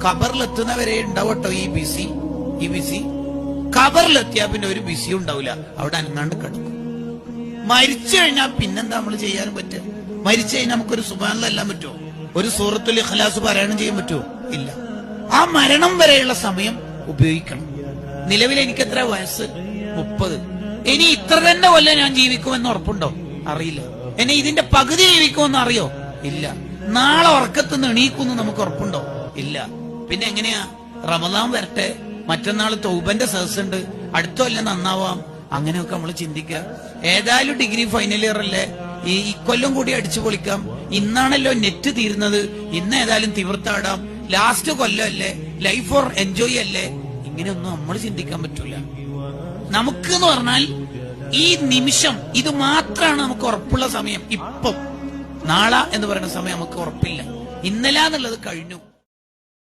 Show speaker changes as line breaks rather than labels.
ഖബറിലെത്തുന്നവരെ ഉണ്ടാവട്ടോ ഈ ബിസി ഖബറിലെത്തിയാ പിന്നെ ഒരു ബിസി ഉണ്ടാവില്ല, അവിടെ അനങ്ങാണ്ട് കിടക്കും. മരിച്ചു കഴിഞ്ഞാൽ പിന്നെന്താ നമ്മൾ ചെയ്യാനും പറ്റുക? മരിച്ചു കഴിഞ്ഞാൽ നമുക്കൊരു സുബ്ഹാനല്ലാഹ് എല്ലാം പറ്റുമോ? ഒരു സൂറത്തുൽ ഇഖ്ലാസ് പാരായണം ചെയ്യാൻ പറ്റുമോ? ഇല്ല. ആ മരണം വരെയുള്ള സമയം ഉപയോഗിക്കണം. നിലവിൽ എനിക്ക് എത്ര വയസ്സ്? 30. ഇനി ഇത്ര തന്നെ കൊല്ലം ഞാൻ ജീവിക്കുമെന്ന് ഉറപ്പുണ്ടോ? അറിയില്ല. ഇനി ഇതിന്റെ പകുതി ജീവിക്കുമെന്ന് അറിയോ? ഇല്ല. നാളെ ഉറക്കത്തുനിന്ന് എണീക്കുമെന്ന് നമുക്ക് ഉറപ്പുണ്ടോ? ഇല്ല. പിന്നെ എങ്ങനെയാ? റമദാൻ വരട്ടെ, മറ്റന്നാൾ തൗബന്റെ സദസ്സുണ്ട്, അടുത്ത കൊല്ലം നന്നാവാം, അങ്ങനെയൊക്കെ നമ്മൾ ചിന്തിക്കുക. ഏതായാലും ഡിഗ്രി ഫൈനൽ ഇയർ അല്ലേ, ഈ കൊല്ലം കൂടി അടിച്ചു പൊളിക്കാം, ഇന്നാണല്ലോ നെറ്റ് തീരുന്നത്, ഇന്ന് ഏതായാലും തിമിർത്താടാം, ലാസ്റ്റ് കൊല്ലം അല്ലേ, ലൈഫ് ഫോർ എൻജോയ് അല്ലേ, ഇങ്ങനെയൊന്നും നമ്മൾ ചിന്തിക്കാൻ പറ്റൂല. നമുക്ക് എന്ന് പറഞ്ഞാൽ ഈ നിമിഷം ഇത് മാത്രമാണ് നമുക്ക് ഉറപ്പുള്ള സമയം. ഇപ്പം നാളെ എന്ന് പറയുന്ന സമയം നമുക്ക് ഉറപ്പില്ല. ഇന്നലെ എന്നുള്ളത് കഴിഞ്ഞു.